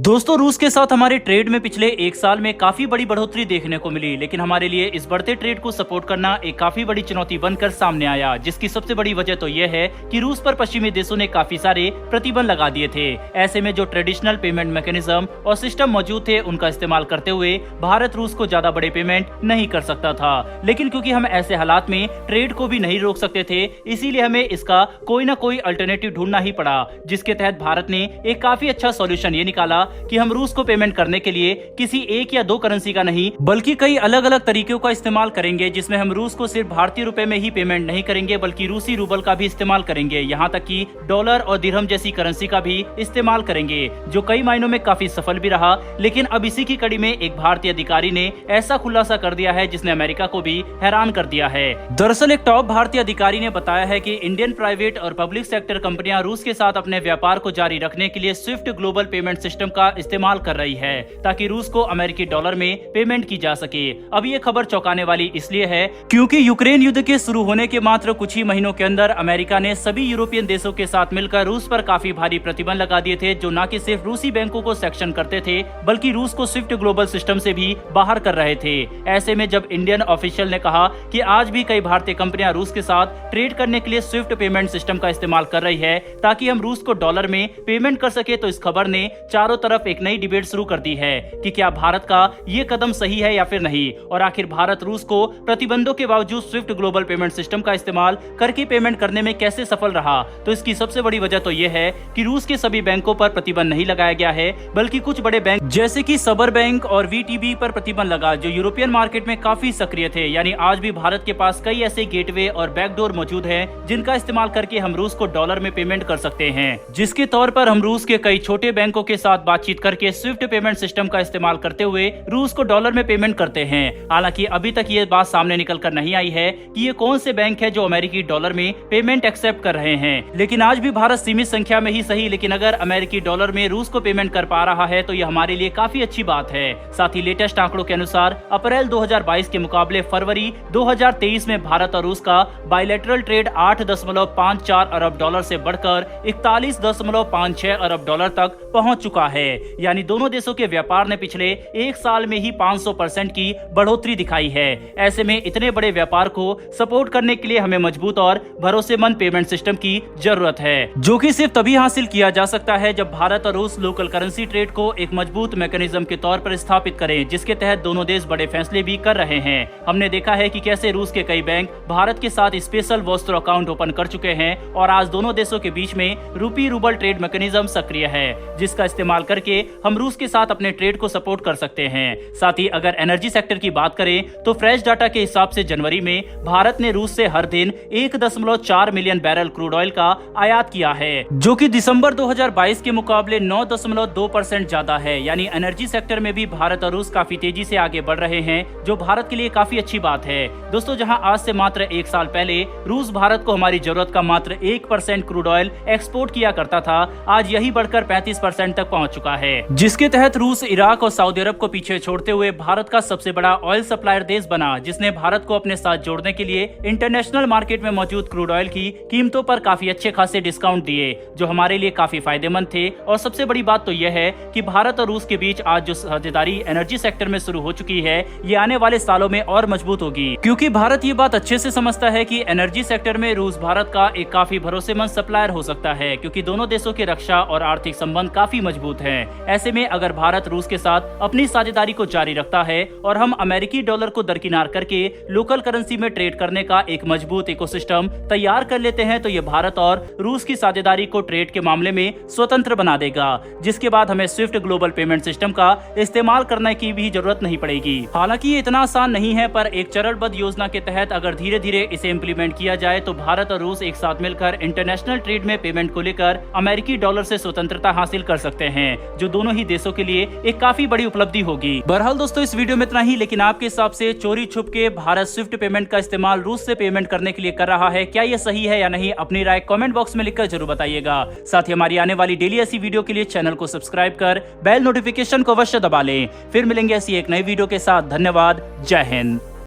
दोस्तों, रूस के साथ हमारे ट्रेड में पिछले एक साल में काफी बड़ी बढ़ोतरी देखने को मिली, लेकिन हमारे लिए इस बढ़ते ट्रेड को सपोर्ट करना एक काफी बड़ी चुनौती बनकर सामने आया, जिसकी सबसे बड़ी वजह तो यह है कि रूस पर पश्चिमी देशों ने काफी सारे प्रतिबंध लगा दिए थे। ऐसे में जो ट्रेडिशनल पेमेंट मैकेनिज्म और सिस्टम मौजूद थे, उनका इस्तेमाल करते हुए भारत रूस को ज्यादा बड़े पेमेंट नहीं कर सकता था। लेकिन क्योंकि हम ऐसे हालात में ट्रेड को भी नहीं रोक सकते थे, इसीलिए हमें इसका कोई ना कोई अल्टरनेटिव ढूंढना ही पड़ा, जिसके तहत भारत ने एक काफी अच्छा सॉल्यूशन ये निकाला कि हम रूस को पेमेंट करने के लिए किसी एक या दो करेंसी का नहीं, बल्कि कई अलग अलग तरीकों का इस्तेमाल करेंगे, जिसमें हम रूस को सिर्फ भारतीय रुपए में ही पेमेंट नहीं करेंगे, बल्कि रूसी रूबल का भी इस्तेमाल करेंगे, यहाँ तक कि डॉलर और दिरहम जैसी करेंसी का भी इस्तेमाल करेंगे, जो कई मायनों में काफी सफल भी रहा। लेकिन अब इसी की कड़ी में एक भारतीय अधिकारी ने ऐसा खुलासा कर दिया है जिसने अमेरिका को भी हैरान कर दिया है। दरअसल एक टॉप भारतीय अधिकारी ने बताया है कि इंडियन प्राइवेट और पब्लिक सेक्टर कंपनियां रूस के साथ अपने व्यापार को जारी रखने के लिए स्विफ्ट ग्लोबल पेमेंट सिस्टम का इस्तेमाल कर रही है, ताकि रूस को अमेरिकी डॉलर में पेमेंट की जा सके। अब ये खबर चौंकाने वाली इसलिए है क्योंकि यूक्रेन युद्ध के शुरू होने के मात्र कुछ ही महीनों के अंदर अमेरिका ने सभी यूरोपियन देशों के साथ मिलकर रूस पर काफी भारी प्रतिबंध लगा दिए थे, जो न कि सिर्फ रूसी बैंकों को सैंक्शन करते थे, बल्कि रूस को स्विफ्ट ग्लोबल सिस्टम से भी बाहर कर रहे थे। ऐसे में जब इंडियन ऑफिशियल ने कहा कि आज भी कई भारतीय कंपनियां रूस के साथ ट्रेड करने के लिए स्विफ्ट पेमेंट सिस्टम का इस्तेमाल कर रही है ताकि हम रूस को डॉलर में पेमेंट कर सके, तो इस खबर ने चारों तरफ एक नई डिबेट शुरू कर दी है कि क्या भारत का ये कदम सही है या फिर नहीं, और आखिर भारत रूस को प्रतिबंधों के बावजूद स्विफ्ट ग्लोबल पेमेंट सिस्टम का इस्तेमाल करके पेमेंट करने में कैसे सफल रहा। तो इसकी सबसे बड़ी वजह तो यह है कि रूस के सभी बैंकों पर प्रतिबंध नहीं लगाया गया है, बल्कि कुछ बड़े बैंक जैसे कि सबर बैंक और वीटीबी पर प्रतिबंध लगा, जो यूरोपियन मार्केट में काफी सक्रिय थे। यानी आज भी भारत के पास कई ऐसे गेटवे और बैकडोर मौजूद हैं जिनका इस्तेमाल करके हम रूस को डॉलर में पेमेंट कर सकते हैं, जिसके तौर पर हम रूस के कई छोटे बैंकों के साथ बातचीत करके स्विफ्ट पेमेंट सिस्टम का इस्तेमाल करते हुए रूस को डॉलर में पेमेंट करते हैं। हालांकि अभी तक ये बात सामने निकल कर नहीं आई है कि ये कौन से बैंक है जो अमेरिकी डॉलर में पेमेंट एक्सेप्ट कर रहे हैं, लेकिन आज भी भारत सीमित संख्या में ही सही, लेकिन अगर अमेरिकी डॉलर में रूस को पेमेंट कर पा रहा है तो ये हमारे लिए काफी अच्छी बात है। साथ ही लेटेस्ट आंकड़ों के अनुसार अप्रैल 2022 के मुकाबले फरवरी 2023 में भारत और रूस का बायलैटरल ट्रेड 8.54 अरब डॉलर से बढ़कर 41.56 अरब डॉलर तक पहुंच चुका है। यानी दोनों देशों के व्यापार ने पिछले एक साल में ही 500% की बढ़ोतरी दिखाई है। ऐसे में इतने बड़े व्यापार को सपोर्ट करने के लिए हमें मजबूत और भरोसेमंद पेमेंट सिस्टम की जरूरत है, जो कि सिर्फ तभी हासिल किया जा सकता है जब भारत और रूस लोकल करेंसी ट्रेड को एक मजबूत मैकेनिज्म के तौर पर स्थापित करें, जिसके तहत दोनों देश बड़े फैसले भी कर रहे हैं। हमने देखा है कि कैसे रूस के कई बैंक भारत के साथ स्पेशल वॉस्टर अकाउंट ओपन कर चुके हैं, और आज दोनों देशों के बीच में रूपी रूबल ट्रेड मैकेनिज्म सक्रिय है, जिसका इस्तेमाल करके हम रूस के साथ अपने ट्रेड को सपोर्ट कर सकते हैं। साथ ही अगर एनर्जी सेक्टर की बात करें तो फ्रेश डाटा के हिसाब से जनवरी में भारत ने रूस से हर दिन 1.4 मिलियन बैरल क्रूड ऑयल का आयात किया है, जो कि दिसंबर 2022 के मुकाबले 9.2% ज्यादा है। यानी एनर्जी सेक्टर में भी भारत और रूस काफी तेजी से आगे बढ़ रहे हैं, जो भारत के लिए काफी अच्छी बात है। दोस्तों, जहां आज से मात्र एक साल पहले रूस भारत को हमारी जरूरत का मात्र 1% क्रूड ऑयल एक्सपोर्ट किया करता था, आज यही बढ़कर 35% तक पहुंच चुका है, जिसके तहत रूस इराक और सऊदी अरब को पीछे छोड़ते हुए भारत का सबसे बड़ा ऑयल सप्लायर देश बना, जिसने भारत को अपने साथ जोड़ने के लिए इंटरनेशनल मार्केट में मौजूद क्रूड ऑयल की कीमतों पर काफी अच्छे खासे डिस्काउंट दिए, जो हमारे लिए काफी फायदेमंद थे। और सबसे बड़ी बात तो यह है कि भारत और रूस के बीच आज जो साझेदारी एनर्जी सेक्टर में शुरू हो चुकी है, ये आने वाले सालों में और मजबूत होगी, क्योंकि भारत ये बात अच्छे से समझता है कि एनर्जी सेक्टर में रूस भारत का एक काफी भरोसेमंद सप्लायर हो सकता है, क्योंकि दोनों देशों के रक्षा और आर्थिक संबंध काफी मजबूत हैं। ऐसे में अगर भारत रूस के साथ अपनी साझेदारी को जारी रखता है और हम अमेरिकी डॉलर को दरकिनार करके लोकल करेंसी में ट्रेड करने का एक मजबूत इकोसिस्टम तैयार कर लेते हैं, तो ये भारत और रूस की साझेदारी को ट्रेड के मामले में स्वतंत्र बना देगा, जिसके बाद हमें स्विफ्ट ग्लोबल पेमेंट सिस्टम का इस्तेमाल करने की भी जरूरत नहीं पड़ेगी। हालांकि ये इतना आसान नहीं है, पर एक चरणबद्ध योजना के तहत अगर धीरे धीरे इसे इम्प्लीमेंट किया जाए तो भारत और रूस एक साथ मिलकर इंटरनेशनल ट्रेड में पेमेंट को लेकर अमेरिकी डॉलर से स्वतंत्रता हासिल कर सकते हैं, जो दोनों ही देशों के लिए एक काफी बड़ी उपलब्धि होगी। बहरहाल दोस्तों, इस वीडियो में इतना ही, लेकिन आपके हिसाब से चोरी छुप के भारत स्विफ्ट पेमेंट का इस्तेमाल रूस से पेमेंट करने के लिए कर रहा है, क्या ये सही है या नहीं? अपनी राय कमेंट बॉक्स में लिखकर जरूर बताइएगा। साथ ही हमारी आने वाली डेली ऐसी वीडियो के लिए चैनल को सब्सक्राइब कर बेल नोटिफिकेशन को अवश्य दबा लें। फिर मिलेंगे ऐसी एक नई वीडियो के साथ। धन्यवाद। जय हिंद।